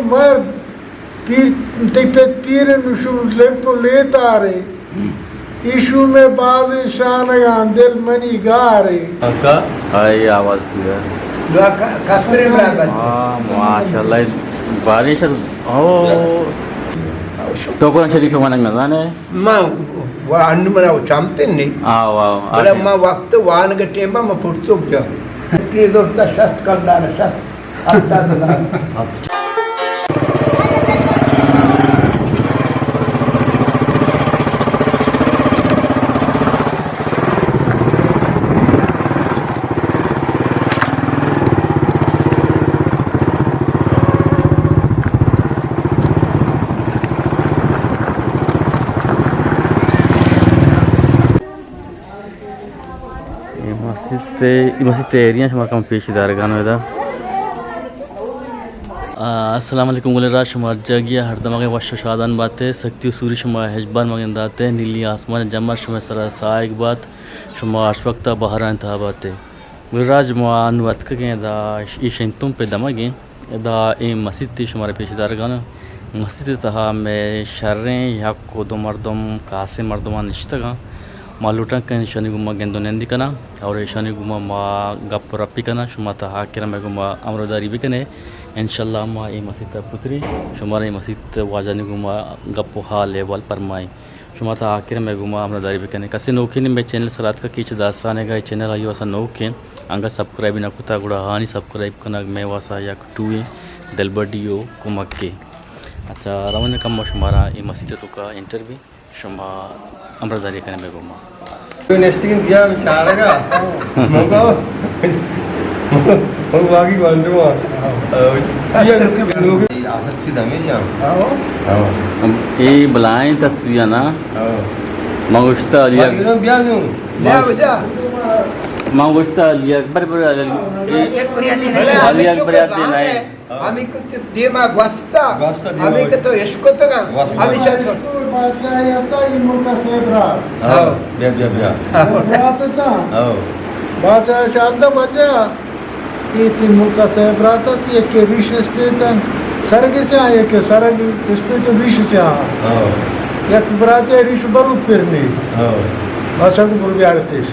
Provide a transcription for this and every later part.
مرد پیر تیپت پیرن شو لپو لیتا رے ایشو میں باز شانگان دل منی گارے کا آئی آواز کیا کسبرین برابر ماشاءاللہ بارش توکن شریف منگ نزانے ما وانو منا چامپن نہیں واو بڑا ما وقت وان کے ٹیم ما پھٹسوک جا اتنی دوستا شست کردار شست آتا دار مسجد ایریا شمار کم پیش دارگانو دا السلام علیکم گل راج شمار جگیا ہر دماغ وش شادان باتیں سکتی سوری شمار حجبان مگن داتے نیلی آسمان جمع شمار سرا سائق بات شمار وقت بہران انتہا باتیں گل راج موان وقت کے دا ایشن تم پہ دماغیں دا این مسجد تی شمار پیش دارگانو مسجد تہا میں شریں یا کو دو مردم کاسے مردمان نشتگاں مالوٹا کن شانی گما گندو نندی کنا اور شانی گما ما گپ رپی کنا شما تا ہاکرا میں گما امرداری بھی کنے انشاءاللہ ما ای مسجد پتری شما ای مسجد واجانی گما گپ ہا لیول پرمائی شما تا ہاکرا میں گما امرداری بھی کنے کسی نوکی نے میں چینل سرات کا کیچ داستانے گا چینل آئیو اسا نوکین انگا سبسکرائب نہ کتا گڑا ہانی سبسکرائب کنا میں واسا یا کٹوئی دل بڈیو کمک کے اچھا روان کم شمارا ای مسجد تو کا انٹرویو شما امرداری کرنے میں گما نیسٹین بیا بیچارے گا موگا وہ باقی بندوا یہ لوگ اصل چیز ہمیشہ ای بلائیں تصویر نا مانگوشتا علی اکبر بیا نو بیا بجا مانگوشتا علی اکبر علی اکبر نہیں ہمیں کچھ دیما گوستا ہمیں تو اشکوتا گا ہمیں شاید بادشاہ آتا یہ ملکہ خیبرات بیا بیا بیا خیبرات تا بادشاہ شاندہ بچا یہ تی ملکہ خیبرات تا یہ کہ ریش اس پہ تا سرگی سے آئے کہ سرگ اس پہ تو ریش سے آئے یک براتے ریش برود پھرنی بادشاہ کو برگیارتیش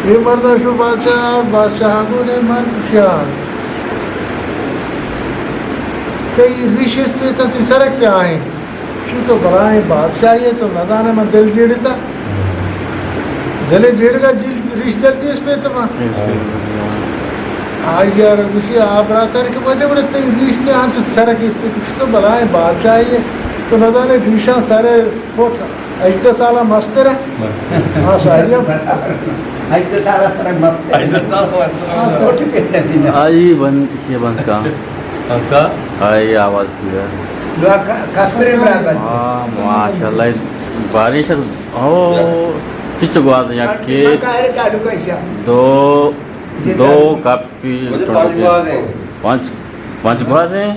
یہ مردہ شو بادشاہ کو نے منشاہ تی ریش اس پہ تا تی سرگ سے آئے شو تو برائیں بادشاہ یہ تو نظانے میں دل جیڑتا دل جیڑ کا ریش دلتی اس پہ تمہاں آئی یار کچھ آپ رہتا ہے کہ بچے بڑے تی ریش سے آن تو سرک اس پہ شو تو برائیں بادشاہ یہ تو نظانے ریشاں سارے پوٹ ایتا سالہ مستر ہے ہاں ساریاں ایتا سالہ سرک مستر آئی بند یہ بند کا آئی آواز کیا کسبرین برابر ماشاءاللہ بارش چچ گواز یا کہ دو کاپی پانچ گواز ہیں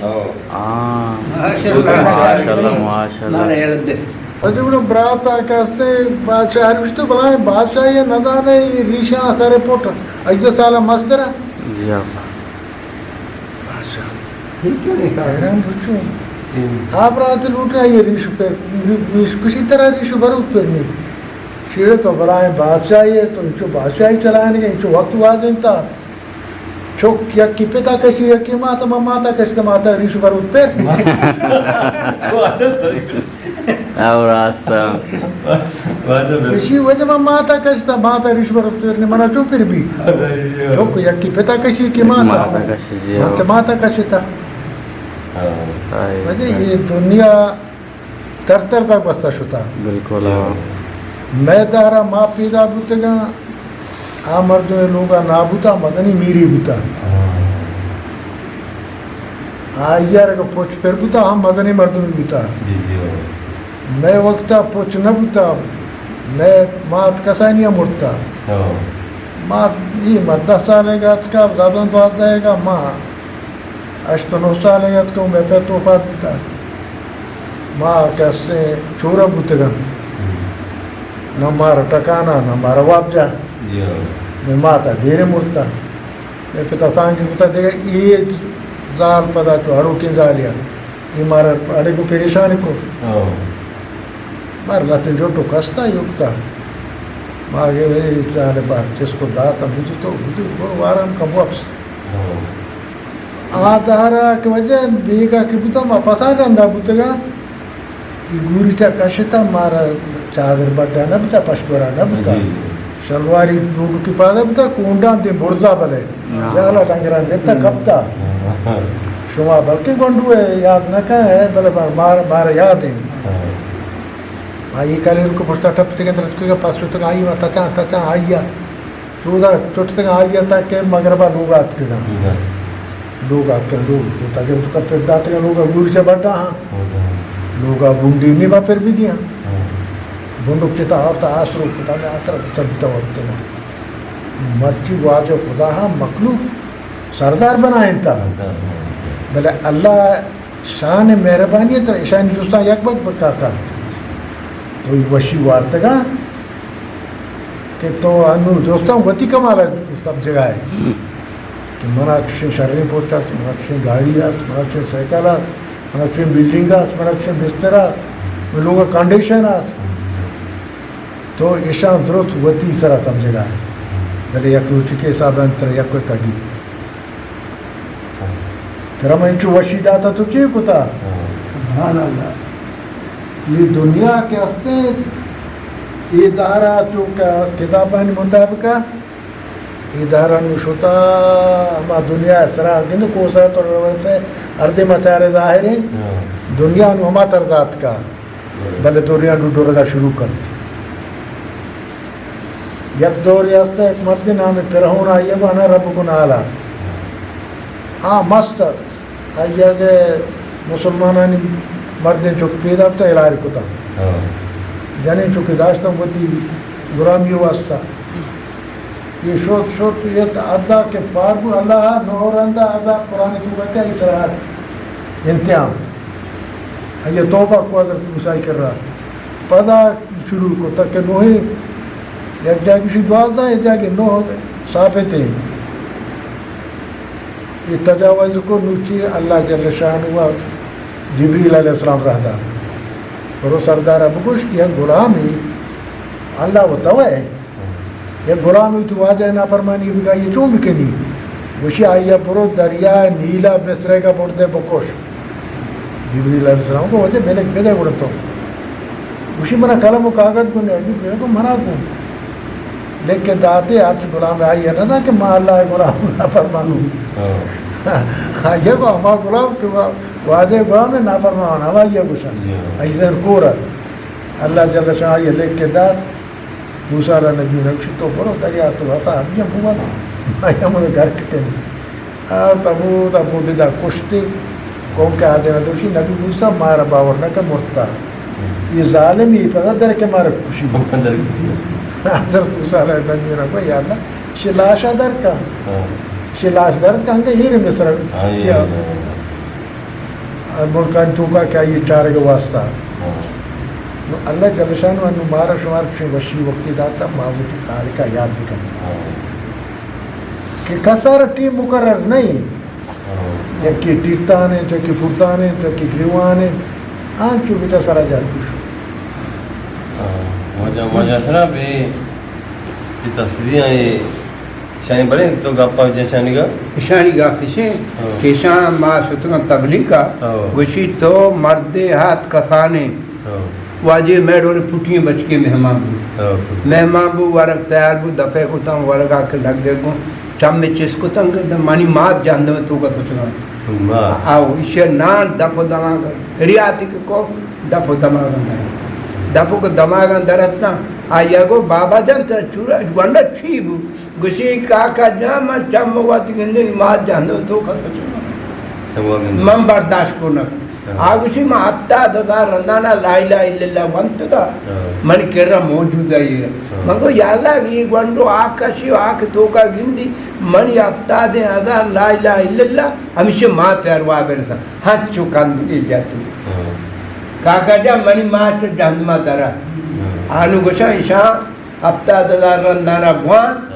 ماشاءاللہ ماشاءاللہ اچھا بڑا برات آکاستے بادشاہ روش تو بلائیں بادشاہ یہ نظانے یہ ریشاں سارے پوٹ اجدہ سالہ مستر ہے جی حیران بچوں آپ رات لوٹ رہا یہ ریشو پر کسی طرح ریشو برود پر نہیں شیڑے تو بلائیں بادشاہ یہ تو انچو بادشاہی چلائیں گے انچو وقت واضح تھا چوک یکی پتا کشی یکی ماتا ماتا کشتا ماتا ریشو برود پر اور راستہ کشی وجہ میں ماتا کشتا ماتا ریشو برود پر نہیں منا چو پھر بھی چوک یکی پتا کشی یکی ماتا ماتا کشتا وجہ یہ دنیا تر تک بستا شتا بالکل میں دارا ماں پیدا بوتے گا آ مردوں لوگا نابوتا مدنی میری بوتا آئیار کا پوچھ پھر بوتا ہم مدنی مردوں بوتا میں وقتا پوچھ نہ بوتا میں مات کسانیاں مرتا مات یہ مردہ سالے گا کا زبان بات جائے گا ماں اشتو 9 سالے گا کو میں پہ توفات بوتا ماں کیسے چھوڑا بوتے گا نہ مارا ٹکانا نہ مارا واپجا میں ماتا دھیرے مرتا میں پتا سانگی بوتا دے گا یہ زال پدا چو ہڑو کی زالیا یہ مارا اڑے کو پریشانی کو مار لاتن جو تو کستا یوکتا ماگے چالے بار جس کو داتا مجھے تو وارم کا واپس آدھارا کہ وجہ بیگا کی بوتا ما پسا رندہ بوتا گا یہ گوری چا کشتا مارا چادر بڑا نہ بوتا پشکورا نہ بوتا شلواری لوگوں کی پادا بوتا کونڈان دیں برزا بلے جالا ٹنگران دیتا کبتا شما بلکہ گونڈو ہے یاد نہ کہا ہے بلے مارا یاد ہے آئی کالے ان کو پوچھتا ٹپتے کے اندر اس کو پاس تک آئی ہوا تچاں آئیا چودہ چوٹ تک آئیا تھا کہ مغربہ لوگ آت کے نا لوگ آت کے لوگ تاکہ ان کا پھر دات کے لوگ گوری سے بڑھا ہاں لوگ بونڈی نہیں با پھر بھی دیا بونڈو چتا آتا آسرو کتا میں آسرا چلتا وقت میں مرچی واجو خدا ہاں مخلوق سردار بنائیں تھا بلے اللہ شان مہربانی ہے تر شان جوستا یک بک بکا کر تو یہ وشی وارتگا کہ تو انو دوستا ہوں وطی کمالا سب جگہ ہے کہ منا کشن شرری پوچھا منا کشن گاڑی آس منا کشن سائیکل آس منا کشن بلڈنگ آس منا کشن بستر آس میں لوگا کنڈیشن آس تو ایشان درست وطی سرا سب جگہ ہے بلے یک روچی کے حساب انتر یک کوئی کڑی ترہ میں انچو وشی داتا تو چیئے کتا سبحان اللہ یہ دنیا کے ہستے ادارہ جو کتابانی مطابقہ ادارہ نشوتا ہما دنیا اسرا گندو کوسا تو روڑے اردے مچارے ظاہر ہیں دنیا نو ہما تردات کا بلے دنیا ڈوڈو رگا شروع کرتی یک دور یاستا ایک مرد نام پرہون آئیے وانا رب کن آلہ مستد آئیے کہ مسلمانانی مردیں چوک پیدا ہوتا ہے الہاری کتا یعنی چوکی داشتا ہوتی غلامی واسطہ یہ شوت یہ اللہ کے پارگو اللہ نورندہ اللہ قرآن تو بیٹھا اس رات انتیام یہ توبہ کو حضرت موسیٰ کر رہا پدا شروع کو تک کہ نوہی ایک جاگی شی دوازدہ ایک جاگی نوہ ثابت ہیں یہ تجاوز کو نوچی اللہ جل شان ہوا جبریل علیہ السلام رہتا اور وہ سردار ابو گوش کی ایک غلامی اللہ وہ توے ایک غلامی تو واجہ نافرمانی بھی کہا یہ چون بکنی وشی آئیہ پرو دریا نیلا بسرے کا بڑھتے بکوش جبریل علیہ السلام کو وجہ بیلک بیدے بڑھتا وشی منہ قلم و کاغذ کو نہیں میرے کو منع کن لیکن داتے آج غلام آئیہ نہ تھا کہ ماں اللہ غلام نافرمانو یہ کو ہما غلام کہ واضح غلام نے نافرمان ہوا یہ گوشن ایسے کورت اللہ جل شاہ یہ لکھ کے داد موسیٰ علیہ نبی نقشی تو برو دریا تو ایسا ہم یہ ہوا تھا یہ مجھے گھر کٹے نہیں اور تبو بیدہ کشتی قوم کے آدھے میں دوشی نبی موسیٰ مارا باور نہ کہ مرتا یہ ظالم ہی پتہ در کے مارا خوشی حضرت موسیٰ علیہ نبی نے کہا یا اللہ شلاشا در کا شلاش درد کہاں گا ہیر مصر کیا ملکان توکا کیا یہ چارے کا واسطہ اللہ جل شانو انو مارا شمار کشی وشی وقتی داتا معبودی خالقہ یاد بھی کرنا کہ کسار ٹیم مقرر نہیں یکی تیرتان ہیں چکی پورتان ہیں چکی گریوان ہیں چو بیتا سارا جال کشو وجہ سنا بے یہ تصویریاں یہ شانی برے تو گپا جشانی گا شانی گا کشے کشان ما ستگان تبلیغ کا گوشی تو مرد ہاتھ کفانے واجی میڈو نے پھٹیاں بچ کے مہمان بو ورق تیار بو دفعے کو تاں ورق آ کے لگ دے گو چم میں چس کو تاں مانی مات جاندے میں تو کا ستگان آو اسے نان دفع دماغ ریاتی کو دفع دماغ دفع کو دماغ درتنا آیا گو بابا جان تر چورا ونڈا چھیبو گوشی کاکا جاما چم واتی گندے مات جاندے میں تو کا ستگان من برداشت کو نہ آگوشی ما اتا دادا رندانا لا الہ الا اللہ وانتگا من کرا موجود ہے یہ من کو یا اللہ یہ گوندو آکا شیو آکا توکا گندی من یا اتا دے ادا لا الہ الا اللہ ہمیشہ ماں تیروا بیرتا ہاتھ چوکاند کے جاتی کاکا جا منی ماں چو جہنما درہ آنو گوشا ایشان اتا دادا رندانا گوان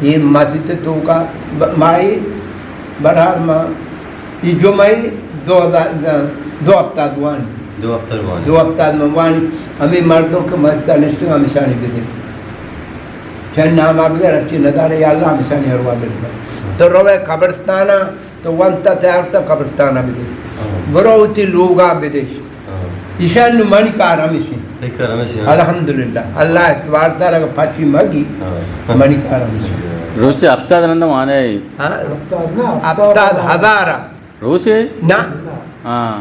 یہ مدد توکا مائی बहरहाल माँ ये जुमाई 2 हफ्ता दुआन 2 हफ्ते बाद 2 हफ्ता में वानी हमें मर्दों के मस्ता निश्चित हम शानी बिदे चंद नाम आगे रची नदाने या अल्लाह हम शानी हरवा बिदे तो रोवे कब्रिस्ताना तो वंता तैयार था कब्रिस्ताना बिदे बरोती लोगा बिदे ईशान नुमानी कार हमेशा देखकर हमेशा अल्हम्दुलिल्लाह अल्लाह इतवार ताला का फाची मगी मनी कार हमेशा रोजचे हप्तादनंद माने हाँ हप्ताद ना हफ्ता हजारा रोजचे ना हां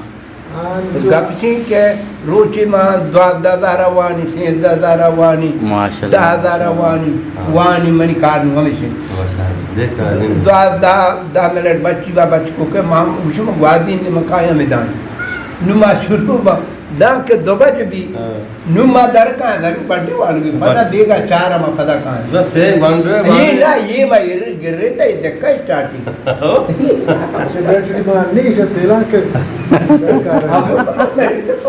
गपशी के रोची माँ 12,000 वानी 16,000 वानी माशाल्लाह 10,000 वानी वानी मनी कार हमेशा देखकर 10 मिनट बच्ची बा बच्ची को के माँ उसमें वादी ने मकाया मैदान नुमा शुरू बा दाम के 2 बजे भी नुमा दर का दर बड़ी वाली पता देगा 4 में पता कहां है बस से बाउंड्री ये ना ये भाई गिर रहे थे देखा स्टार्टिंग से बैटरी में नहीं से तेला के सरकार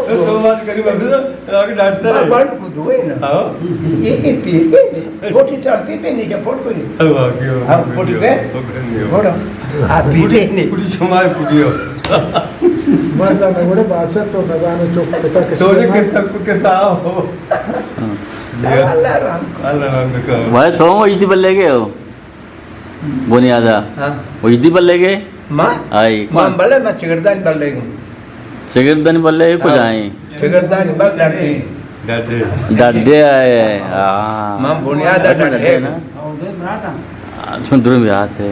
तो बात करी बाबू आगे डांटते रहे बंद को धोए ना ये पीते छोटी चलती थी नीचे फोट को नहीं वाह क्यों हाँ फोटी पे फोड़ा आप पीते नहीं पूरी समाज पुड़ियो मर्दा ने बड़े बादशाह तो नदाने चौक पिता के तो के सब के साथ हो अल्लाह राम अल्लाह राम का भाई तो वजदी बल्लेगे हो बुनियादा हाँ वजदी बल्लेगे माँ आई माँ बल्ले मैं चिगरदान बल्ले हूँ चिगरदन बल्ले को जाए चिगरदान बल डरते हैं डांटे डड्डे आए हां माँ बुनियादा डरते ना हैं सुंदर भी आते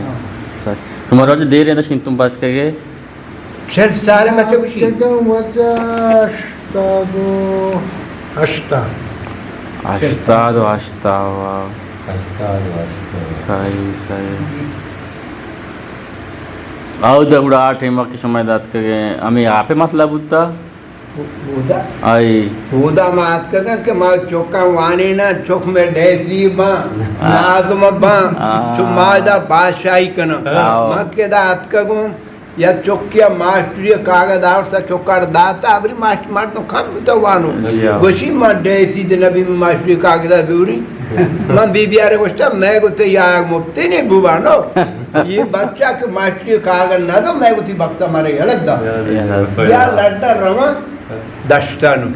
तुम्हारा जो दे रहे हैं तो तुम बात करेंगे 6 साल में से कुछ Tego Madzasztadu Ashta. Ashtado ashtava सही आओ दगड़ा ठेमा की समय दात के हमें यहाँ पे मसला बुद्धा उदा आई उदा मात का के माँ चौका वानी ना चौक में डेसी माँ नाद में माँ चुमादा बादशाही कना माँ के दात का गो या चौकिया मास्टरी कागज आवर सा चौकार दाता अबरी मास्टर मार तो कम तो वानो गोशी माँ डेसी दिन अभी मास्टरी कागज दूरी माँ बीबी आरे गोश्ता मैं को तो यार मुफ्ते नहीं बुवानो ये बच्चा के मास्टरी कागज ना तो मैं को थी बक्ता मारे अलग दा या लड्डा रवा दस्तानु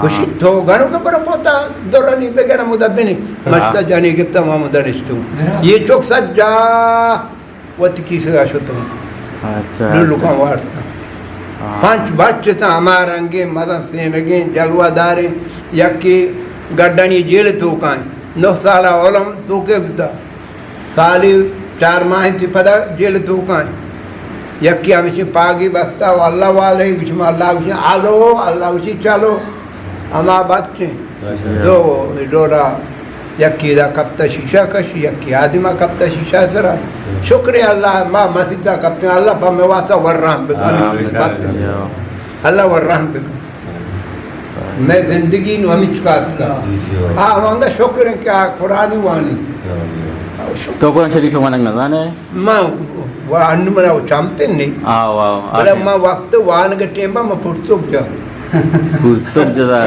कुछ तो घरों के पर पोता दोरानी बेगेरा मुदा बिनी मस्ता जाने के तमाम मुदरिस्तु ये चौक सज्जा वत किसे आशुतु अच्छा लुलुका वार्ता 5 बच्चे तो हमारे अंगे मदन से लगे जलवादारे यकी गड्डनी जेल तो कां 9 साल ओलम तो के बिता साली 4 माह थी पदा जेल तो कां यकी हमें पागी बस्ता अल्लाह वाले कुछ अल्लाह कुछ आलो अल्लाह कुछ चलो हमारा बच्चे तो डोरा यकी दा कप्ता शीशा कशी यकी आदिमा कप्ता शीशा सरा शुक्रिया अल्लाह माँ मसीता कप्ता अल्लाह पर मैं वाता वर्राम अल्लाह वर्राम मैं जिंदगी नु अमित का हाँ वांगा शुक्र है क्या कुरानी वानी तो कौन शरीफ मानक ना जाने माँ वो अन्नू मना वो चंपे नहीं आओ आओ अरे माँ वक्त वान के टेम्बा मैं पुरसुक जा तुम जरा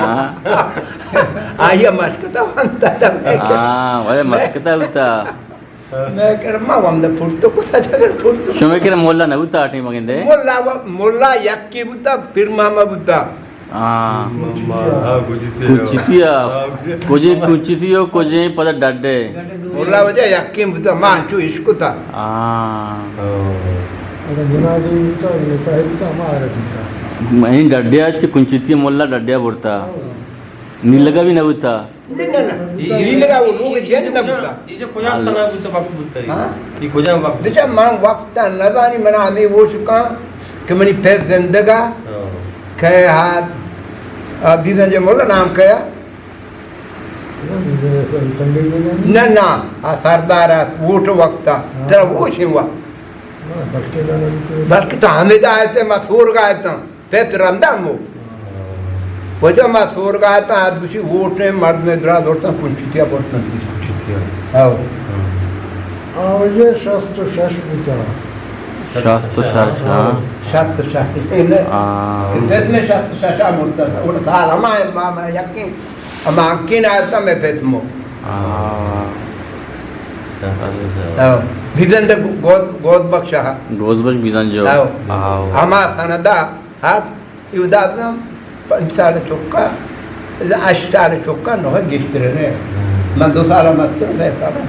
आया मस्कता बनता था हाँ वही मस्कता होता मैं कह रहा माँ वंदे पुरसुक को सजा कर पुरसुक शुमे के मोल्ला ना बुता आठी मगिंदे मोल्ला यक्की बुता फिर मामा बुता हाँ हाँ कुचितिया कुचितियो कुजे पता डड्डे मोल्ला वजह यक्की बुता माँ चु इसको था हाँ अरे जनाजी उता निकाह उता हमारे उता मैं डड्डे अच्छे कुचितिया मोल्ला डड्डे बोलता नीलगा भी ना बुता ना ये लगा वो लोग जेल ना बुता ये जो कोजा सना बुता वक्त बुता है ये कोजा वक्त बेचा माँ वक्त न बानी मना हमें वो चुका कि मनी पैर गंदगा कहे हाथ अभी ना जो मोला नाम कया ना ना आ सरदार वोट वक्ता तेरा वो शिवा बल्कि तो हमें तो आए थे मसूर गाए थे फिर रंदा मो वजह मसूर गाए थे आज कुछ वोट में मर्द में दरा दौड़ता कुंचितिया बोलता आओ आओ ये शस्त्र शस्त्र शास्त्र शास्त्र शास्त्र शास्त्र फिर में शास्त्र शास्त्र मुर्दा उड़ साल हमारे मामा यकीन हम आंकिन आया था मैं फिर मो Bizden de God bakşa. Gozbaş bizden jo. Ama sanada hat yudadam pansale çokka. Aşağıda çokka noha geçtirene. Ben do sala master se tamam.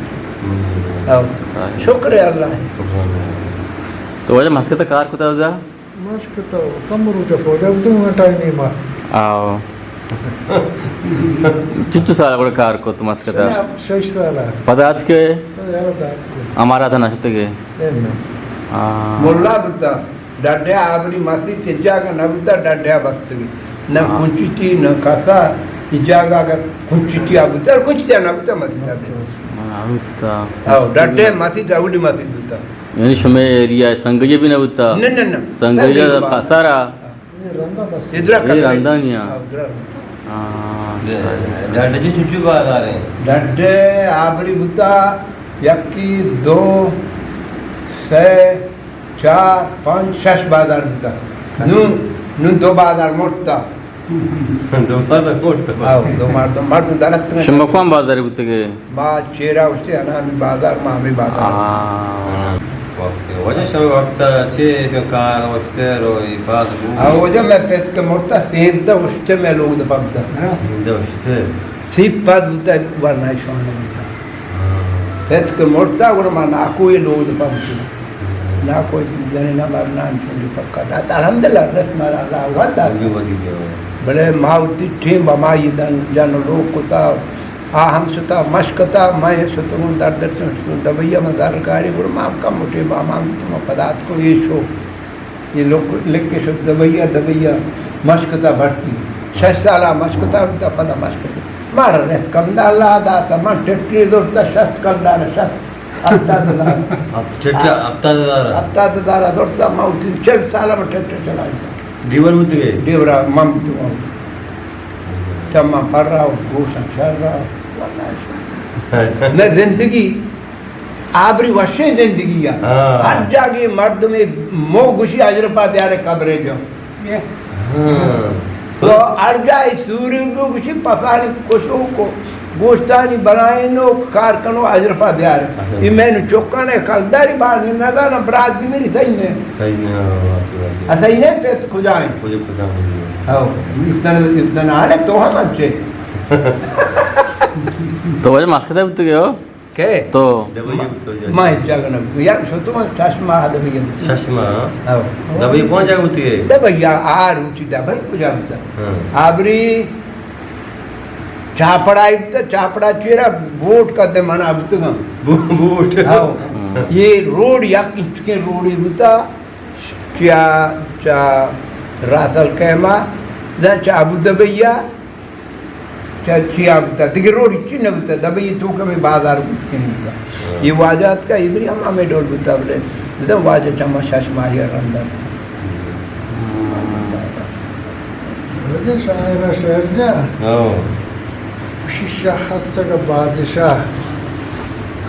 Şükür Allah. तो वजह मस्के तो कार कुता वजह Maşkata kamuru te poja utung ngatai ni ma. आओ किच्चू सारा बड़ा car को तो मस्के था Şeş sala. पदार्थ के Yara daat ko. हमारा था नशते के Enna. Molla buta. Dadya abri masi tejaga na buta dadya bastagi. Na kunchiti na kasa ijaga ga kunchiti abuta kunchiti na buta masi. होता आओ dadya masi daudi masi buta. यानी शमे area संगय भी ना होता न संगय सारा Ye randa bas. इधर ये रंदानिया डांडे चुचू बात आ रहे हैं dadya abri buta yakki do se चार पाँच शश बाजार बुता. nun do bazar morta. दोबारा कोट आओ दो मार तो दालत में शमे कौन बाजार बुते के बा चेहरा उससे अनामी बाजार मामी बाजार. वजह शब वक्त अच्छे कार वस्टर और बात आओ जब मैं पेट के मोटा सीधा उससे मैं लोग दबाता. सीधा वस्टर सीप पाद बुता वरना शोन बुता. पेट के मोटा वो माना कोई लोग दबाता. ना कोई जने ना मारना नहीं पक्का. दाता अलहमदुलिल्लाह रस्मार अल्लाह वादा. बड़े माउती ठेम बमा यदन जन लोग कोता आ हम सुता मशकता मैं सुतूं दर दर्शन दबैया मदार कारी गुरु माम का मोटे मामा तुम पदार्थ को ये शो ये लोग लिख के शो दबैया दबैया मशकता भरती शश साला मशकता बिता पदा मशकता मार रे कम दाला दाता मन टेट्री दोस्ता शस्त कर डाल शस्त अत्ता दाला अब चट्टा अत्ता दाला दोस्ता माउती चल साला में टेट्री चलाई दीवार बुत गए देवरा मम तो चम्मा पड़ रहा गोशा चल रहा मैं जिंदगी आबरी वशे जिंदगी है हर जागे मर्द में मो गुशी अजरपा त्यारे कब्रे जो तो अर्जाई सूर्य को गुशी पसानी कुशो को गोश्तानी बनाए नो कारकनो अजरपा त्यारे ये मैंने चौका ने कलदारी बार ने नगा ना बरात भी मेरी सही ने सही ने पेट खुजाए आओ इतना आने तो हम अच्छे तो वजह मस्के था बुते के हो के तो मैं जगन तो यार सो तुम चश्मा दबैया चश्मा आओ दबई कौन जाग बुत गए दबैया आ रुचि दबई पूजा होता आबरी चापड़ाई तो चापड़ा चेरा वोट का दे मना बुतगा बूट आओ ये रोड या किसके रोड बुता क्या चा रातल कैमा दा चाबू दबैया बुता दिखे रोड चिन्ह बुता दबई तो कभी बाजार बुतके नहीं बुता ये वाजात का इबरी हम हमें डोल बुता बोले एकदम वाजा चम्मा शाश मारिया रंदा Wajah shaira shairja. Shisha hasta ka badshah.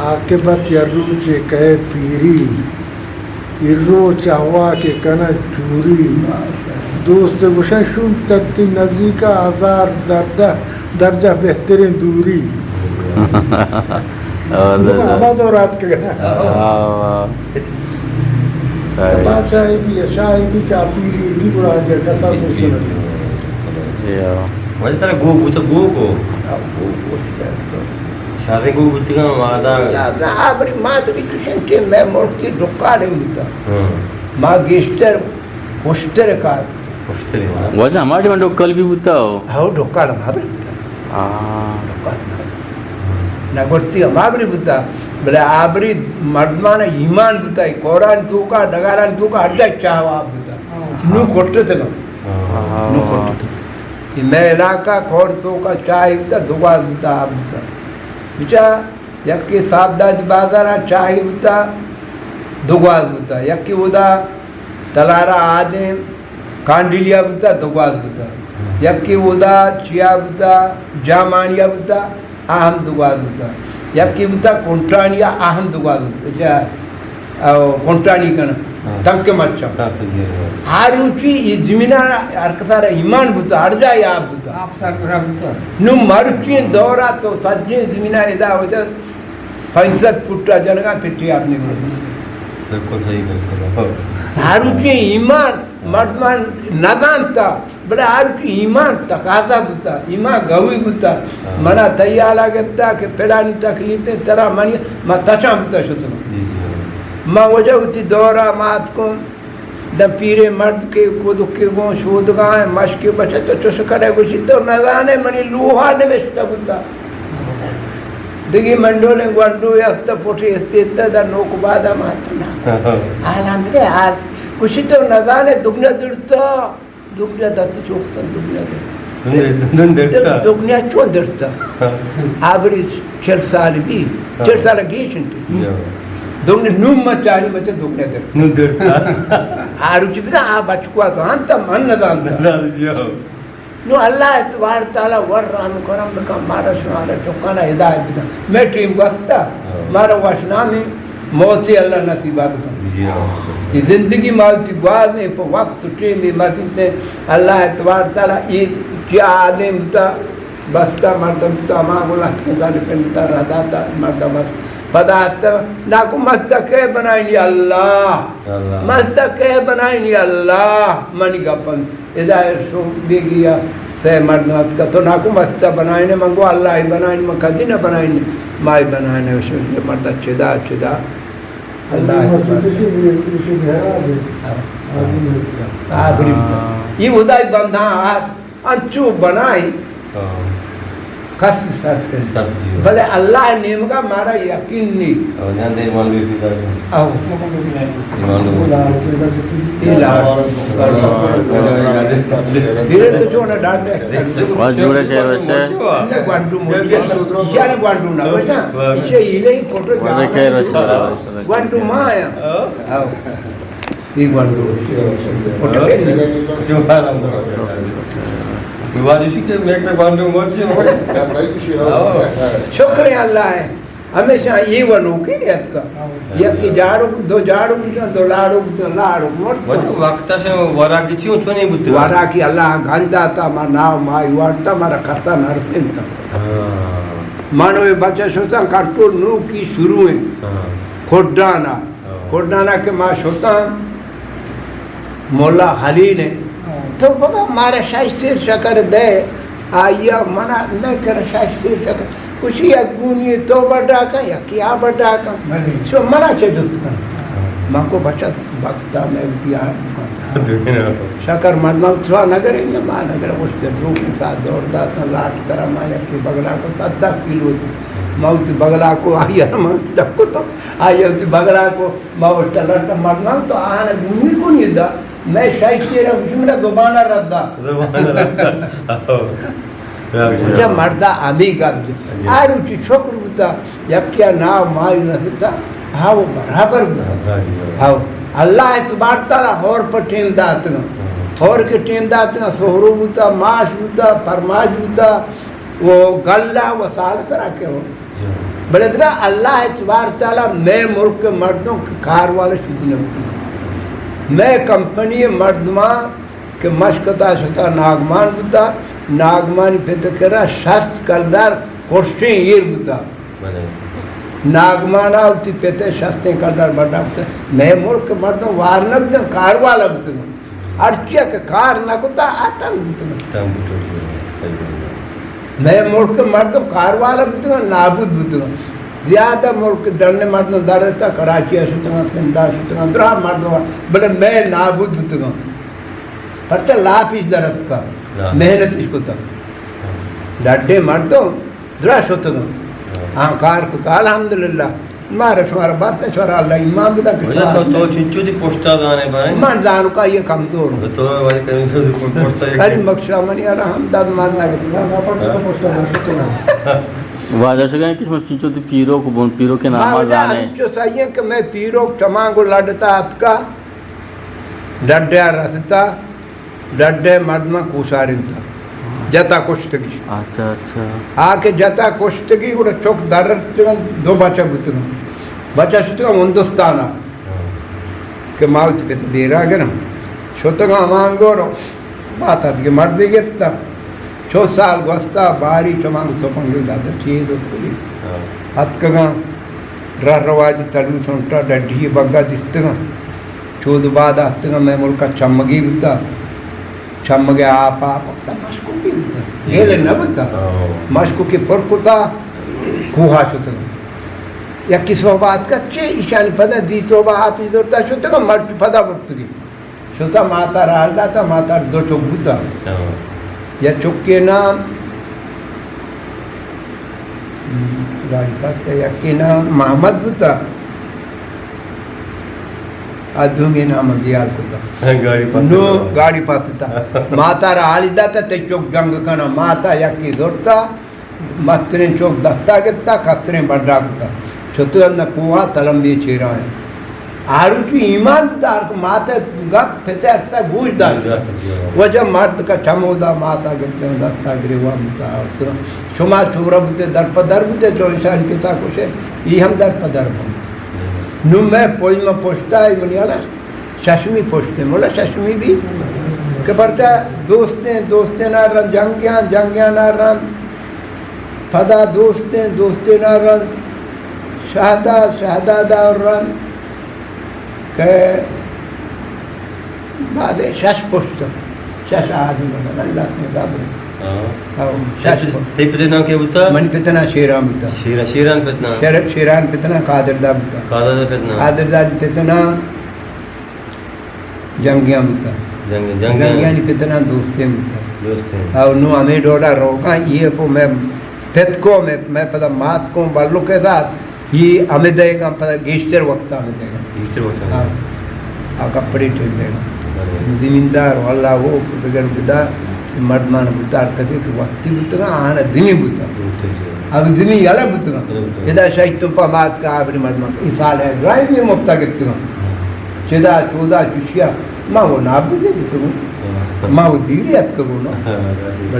आकिबत यर्रू चे कहे पीरी इर्रो चाहवा के कनक चूरी दोस्त गुशुम तकती नज़दीका आज़ार दर्जा बेहतरीन दूरी आबाद और रात के बादशाही भी है शाही भी क्या पीरी भी बुरा जर कैसा कुछ वजह तेरा गो बुत गो को सारे को बुतिका मादा ना आबरी माँ तो की तुझे मैं मोड़ती डुक्का नहीं मिलता माँ गेस्टर होस्टर का उस्तरी वजह हमारे में कल भी बुता हो हाँ डुक्का ना माबरी बुता डुक्का ना गोरती माबरी बुता बोले आबरी मर्दमाना ईमान बुता कोरान तू का डगारान तू का हर जाग चाहवा बुता नू कोट्टे थे ना नू कोट्टे मैं इलाका खोर तो का चाय बुता दुआ बुता बुता बिचा यक्की साबदाज बाजारा चाय बुता दुगाज बुता यक्की उदा तलारा आदे कांडिलिया बुता दुगाज बुता यक्की उदा चिया बुता जामानिया बुता आहम दुगाज बुता यक्की बुता कोंट्रानिया आहम दुगाज बुता जा कोंट्रानी कन तंके मच्छा आरुचि ये जमीना अरकतारा ईमान बुता अर्जा या बुता आप सर बुता नु मरुचि दौरा तो सज्जे जमीना इदा होता 65 फुट जनगा पिट्टी आपने बिल्कुल सही बिल्कुल हारुची ईमान मर्दमान नदान था बड़े हारुची ईमान तकाजा बुता ईमान गवी बुता मना तैयार लगता कि पेलानी तकलीफें तेरा मनी मैं तशा बुता शुतु माँ वजह होती दौरा मात को द पीरे मर्द के खुद के गो शोध गाए मश के बचे तो चुस करे कुछ तो नदाने मनी लूहा ने बेचता बुता देखिए मंडोले गुंडू यस्त पोटी स्थित द नोक बादा मातना आलंदे आज कुछ तो नदाने दुगना दत्त चोकता दुगना चो दर्ता आगरी 4 साल गीशन दुगने नूम मचारी बचे दुगने दर्ता आरुचि बिदा आ बचकुआ तो अंत मन नदान नो अल्लाह तबार ताला वर राम करम का मारा सुनारा चौकाना हिदायत का मैं टीम वस्ता मारा वासना में मौती अल्लाह नसीबा को ये जिंदगी मालती बाद में पर वक्त टीम में मस्ते अल्लाह तबार ताला ये क्या आदम था बस्ता मर्दम था मां बोला के दाल पेंटा रहता मर्दम बस पदार्थ ना को मस्तके बनाएंगे अल्लाह मस्तके बनाएंगे अल्लाह मनी गपन इधर सो देगिया से मर्दनाथ का तो ना को मस्ता बनाने मंगो अल्लाह ही बनाने में कदी ना बनाने माई बनाने उसे मर्द चिदा अल्लाह ये उदाई बंधा हाथ अंचू बनाई कस सर भले अल्लाह नेम का मारा यकीन नहीं धीरे तो जो ना डांटे ग्वांडू ना बचा इसे इले ही फोटो ग्वांडू माया ये ग्वांडू फोटो शुक्रिया अल्लाह है हमेशा ये वनो की नियत का ये कि जाड़ो दो लाड़ो वक्त से वरा की क्यों नहीं बुद्धि वरा की अल्लाह गंदा था मा नाव माई वार्ता मारा खाता नरसिंह था मानव बच्चा सोचा कंट्रोल नु की शुरू है खोडाना के मां सोता मोला हली ने तो बाबा मारा शास्त्रीय शकर दे आया मना न कर शास्त्रीय शकर कुछ या गुनी तो बड़ा का या क्या बड़ा का सो मना छे दोस्त का मां को बच्चा भक्ता में दिया शकर मरना थोड़ा नगर है ना मां नगर उससे लोग के साथ दौड़ता था लाट करा माया के बगला को 10 किलो मौत बगला को आया मौत तक को तो आया बगला को मौत लट मरना तो आने गुनी को नहीं दा मैं शायद जुमला दोबारा रद्दा मुझे मर्दा अभी का आरुचि छोकरू होता जब क्या नाव मार नसता हाँ वो बराबर हाँ अल्लाह इतबार ताला और पर टेम दात और के टेम दात सोहरू होता माश होता फरमाश होता वो गल्ला वो साल करा के हो बड़े तरह अल्लाह इतबार ताला मैं मुल्क के मर्दों के कार वाले शुद्ध नहीं मैं कंपनी मर्दमा के मशकता शता नागमान बुता नागमान पे तो करा शस्त कलदार कोर्से ईर बुता नागमाना उती पेते शस्ते कलदार बड़ा बुता मैं मुल्क के मर्दों वारनक दे कार वाला बुता अर्चिया के कार न कुता आता बुता मैं मुल्क के मर्दों कार वाला बुता नाबुद बुता ज्यादा मुल्क डरने मर्द दरता कराची सुतगा सिंधा सुतगा द्रा मर्द बड़े मैं नाबुद बुतगा परचा लापिस दरत का मेहनत इसको तक डड्डे मर्दों द्रा सुतगा हाँ कार को अल्हम्दुलिल्लाह मारे तुम्हारा बात है छोरा अल्लाह इमाम बिदा तो चिंचू दी पोस्टा दाने बारे मान दान का ये कमजोर तो वाले कहीं पोस्टा करी बख्शा मनी अलहमद मानना के ना पड़ता पोस्टा ना सुतगा वादा से कि चिंचो दी पीरो को बोल पीरो के नाम जाने जो सही है कि मैं पीरो टमांगो लड़ता आपका डड्डे रसता डड्डे मर्दमा कुसारिंता जता कुश्तगी अच्छा अच्छा आके जता कुश्तगी కూడా चौक दरर दो बच्चा बुतगा बच्चा सुतगा हिंदुस्तान के माउत पे तो देरा गना सुतगा मांगोरो बात है कि मर्द गेता 6 साल वस्ता बारी चमांग तो पंगे दादा चीज उसकी हतकगा रवाज तलू सोंटा डड्डी बग्गा दिसतं चोद बाद असतं मैं मुलका चमगी होता चमगे आप मस्को की होता गेले न बता मस्को की फर्क होता कुहाश होतं या किसवा बात का चे ईशान पदा दिसोबा आप इधरता होतं का मर्च पदा बघतोय स्वतः माता राहला तर माता दो चोक होता या चोक्के ना गाड़ी पास या ना मोहम्मद होता अधूंगे नाम दियाल होता नो गाड़ी पास होता माता राहलीदा तर ते चोक जंग कना माता यकी जोडता मस्त्रे चोक दस्ता घेता कस्त्रे बड्डा होता चतुरंद कुवा तलंबी चेरा है आरुचि ईमान दार को माता गप थे ऐसा बूझदार वजह मर्द का चमोदा माता कहते हैं दस्ता ग्रीवा मुता शुमा चूरा बुते दर्प दर्पते चौशान पिता कुछ ये हम दर्प दर्प नु मैं पोज में पोछता है दुनिया शशमी पोछते मोला शशमी भी के परचा दोस्ते ना रन जंगिया ना रन फदा दोस्ते ना रन शहदा रन के बाद शश पुष्ट शश आदमी अल्लाह ने दाबरे शश ते पितना के बुता मन पितना शेराम पिता शेरान पितना शेरान पितना कादर दा पिता कादर पितना कादर दा पितना जंगिया पिता जंगिया नि पितना दोस्ते और नु हमें डोडा रोका ये को मैं पेट को मैं पता मात को बालू के साथ ये हमें देगा पता गेस्टर वक्त हमें देगा आ कपड़े ठेल देगा दिमिंदार वाला वो बगैर बुदा मर्दमान बुता कदे कि वक्ती बुता आना दिनी बुता अब दिनी याला बुता इदा शायद तो पामात का आबरी मर्दमान इसाल है ड्राइव में मुफ्ता करते चेदा चोदा चुशिया मां वो ना बुदे बुता मां वो दीरी अत करो ना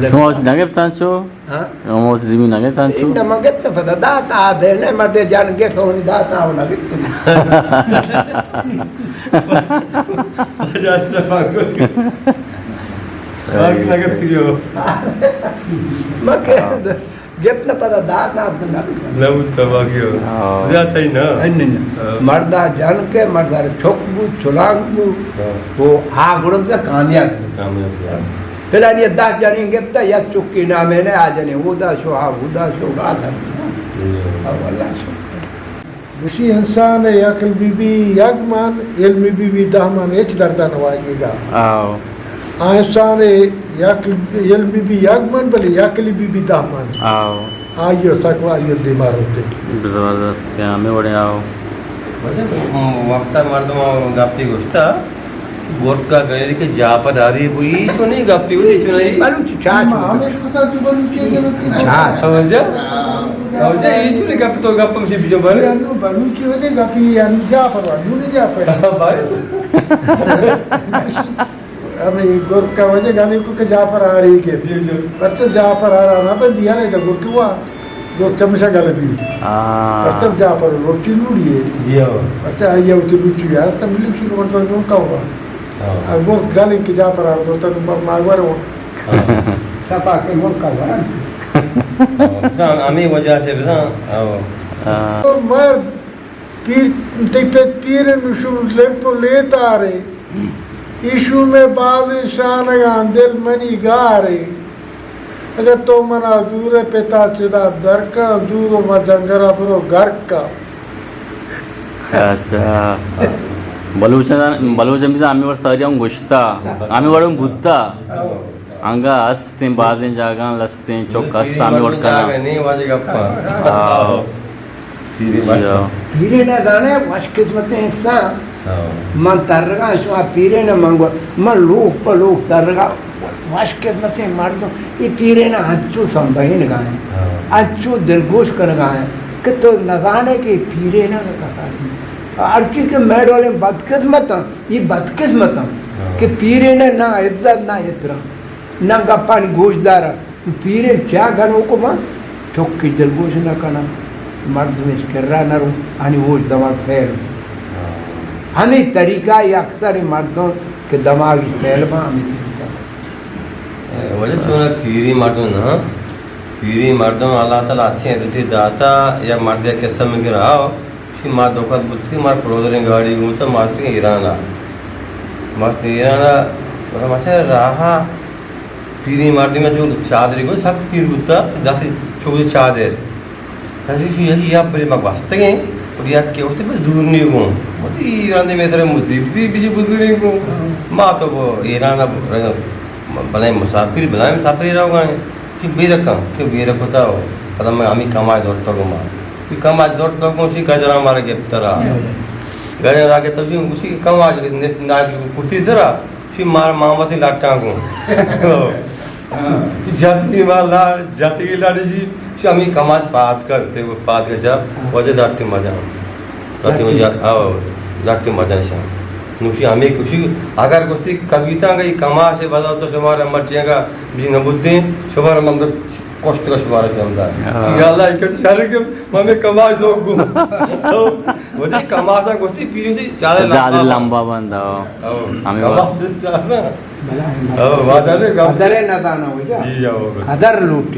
समोस नगे तांचो हां समोस जिमी नगे तांचो इन मगत पता दाता बेने मर्दे जान के सोनी दाता वो नगे तुम जास्त्र पागो बाकी लगत दियो मके getna pada दाता ना लव तबागियो जाता ही ना अन्य मर्दा जान के मर्दा ठोकबू चुलांगबू वो आ गुण का कामयाब पहला ये 10 जाने गेता या चुक्की ना मैंने आ जाने उदा शो गाता अल्लाह show Müşi insan yakıl bibi yakman, ilmi bibi dahman hiç derdan vagiga. आओ इंसान yakıl ilmi bibi yakman bale yakıl bibi dahman. आओ आयो सकवा आयो बीमार होते. जबरदस्त क्या में बड़े आओ वक्ता मर्दम गाप्ती गोष्टा गोरका गणेरी के जापदारी बुई तो नहीं गाप्ती बुई तो नहीं मालूम चाच हमें पता जो बनु के चाच समझा ये चुने गप तो गप से बीजो बारे अनु बनु की होते गपी अनु जा पर अनु नहीं जा पर बारे अबे गोरका वजह गाने को के जा पर आ रही के पर से जा पर आ रहा ना पर दिया नहीं तो गोरकुआ जो चमचा गले भी पर से जा पर रोटी लूड़ी है जी हो पर से आइए उते लूची यार तब मिली शुरू कर दो का हुआ अब वो गाने के जा पर आ रहा तो पर मागवर हो सपा के मोर का बना हमें वजह से बता तो मर्द पीर ते पे पीर नुशु लेप लेता रे ईशु में बाज शान दिल मनी गा रे अगर तो मना दूर पिता चिदा दर का दूर मा जंगरा पुरो घर का अच्छा बलूचन बिजा आम्ही वर सारी हम गोष्टा आम्ही वरून भूतता अंगा असते बाजे जागा लसते चौक असता आम्ही वर करा नहीं वाजे गप्पा पीरे ना गाने वाश किस्मत इंसा मन तरगा सो पीरे ना मंगो मन लोक पर लोक तरगा वाश किस्मत मर्द ये पीरे ना अच्छू संभहिन गाने अच्छू दिलगोश कर गाए कि तो न गाने के पीरे ना कहा अर्ची के मेडोले बदकिस्मत ये बदकिस्मत कि पीरे ने ना इज्जत ना इतरा ना गप्पानी गोशदार पीरे क्या गनो को मां चौकी दिलगोश ना करना मर्द में कर्रा न रू आणि वो दिमाग फैल हमें तरीका ये अक्सर मर्दों के दिमाग फैल में हमें वजह चुना पीरी मर्दों ना पीरी मर्दों अल्लाह ताला अच्छे हैं तो दाता या मर्द के समय गिराओ कि मार दोकान बुद्धि मार प्रोदरिंग गाड़ी घूमता मारती ईराना मतलब मासे राहा पीरी मारती में जो चादरी को सब पीर गुत्ता जाती छोटी चादर सासी यही या बड़े मग वास्ते हैं और या क्या होते बस दूर नहीं हूँ मतलब ईरान में तेरे मुस्लिम भी बीच बुद्धि नहीं हूँ माँ तो वो ईरान बनाए मुसाफिर रहोगा कि बेरक होता हो कदम में हमी कमाए दौड़ता को मार कमाज दौड़ता को उसी गजरा मारे के तरह गजरा के तो उसी कमाज नाच कुर्ती तरह फिर मार मामा से लाटा को जाती मार जाती की लाड़ी सी हमी कमाज पात करते वो पात के जब वजह लाटी मजा से नुशी हमें खुशी अगर कुछ कविता गई कमा से बताओ तो सुमार मर्चियागा भी न बुद्धि सुमार मंदिर कष्ट का सुमार चलता है अल्लाह एक सारे के हमें कमा जो गु वो जी कमा सा कुछ पीरी से ज़्यादा लंबा बंदा हमें कमा से ज्यादा वादा ने कदर न दाना हो जा जी जाओ कदर लूटी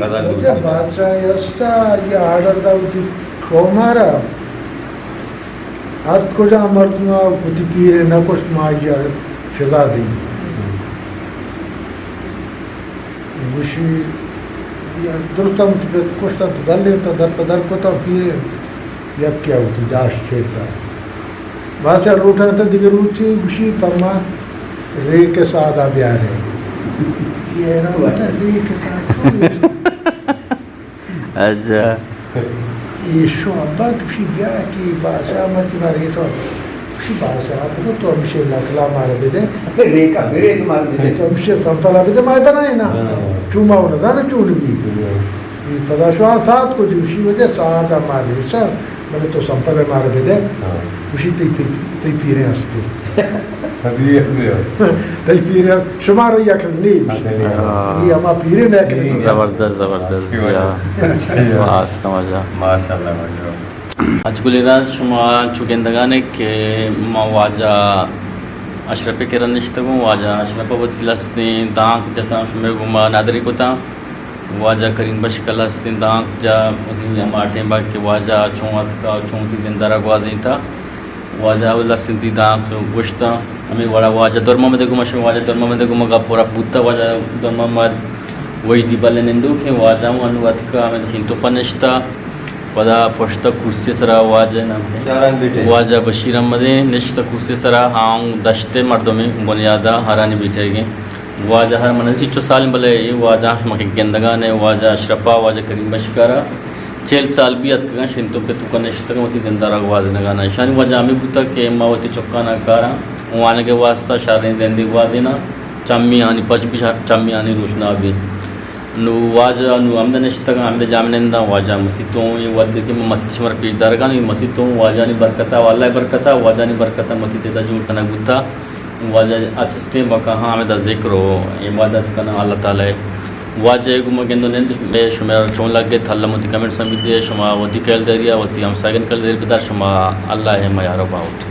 बादशाह यस्ता या आर्डर दाउती कोमारा अर्थ को जा मर्दमा कुछ पीरे न कुछ माया फिजा दी गुशी या दुर्तम से कुछ तो गले तो दर पदर को तो पीरे या क्या होती दाश छेड़ता बादशाह रूठा तो दिखे रूठी गुशी परमा रे के साथ आ ब्याह रहे ये रहा रे के साथ अच्छा Isso, abag si Biaki, basa mati mariso. Si basa, ako to amshe lakla mara bede. रेखा मेरे मार दे To amshe sampala bede mai banaye na. Chuma una dana chulu bi. I padashwa saat ko jushi wajah saat amare sa. Mane to sampala mara bede. Ushi te pire aste. अभी Te pire shumaro yakni. I ama pire na yakni. ज़बरदस्त या वास्त मजा माशाल्लाह माशाल्लाह Açıkçası şuma çukendagane ke mawaja aşrafe keran niştagun waja aşrafe batilastin dank jata şume guma nadri kota waja karim bashkalastin dank ja ya martin bak ke waja chonat ka chonti zindara gwazinta waja ulastin ti dank gushta ami wala waja dorma mede guma shme waja dorma mede guma ga pura butta waja dorma mad wajdi balenendu ke waja anuvatka ame hinto panishta पदा post कुर्सी सरा was नाम यारान बेटे वाजा बशीर अहमद निश्त कुर्सी सरा हाँ दश्ते मर्दों में बुनियादा हरानी बैठेगी वाजा हर मनसी चो साल भले वाजा मके गेंदगा ने वाजा अशरफा वाजा करीम बशकारा 6 साल भी अतका शिंतो पे तुका निश्त मती जिंदा वाज नगाना शानी वाजा हमें बुता के मावती चौका ना कारा वाने के वास्ता शादी जिंदगी वाजिना चम्मी आनी पच भी चम्मी आनी रोशना भी nu waja nu amda nishtaga amda jamnenda waja masito ye wadde ke masjid shmar pidar kan ye masito waja ni barkata wallahi barkata waja ni barkata masjid da jur kana gutta waja achte baka ha amda zikro ibadat kana allah taala waja gum gendo nend me shumar chon lagge thallamati comment samide shuma wati kal dariya wati am sagan kal dar pidar shuma allah he mayaro baut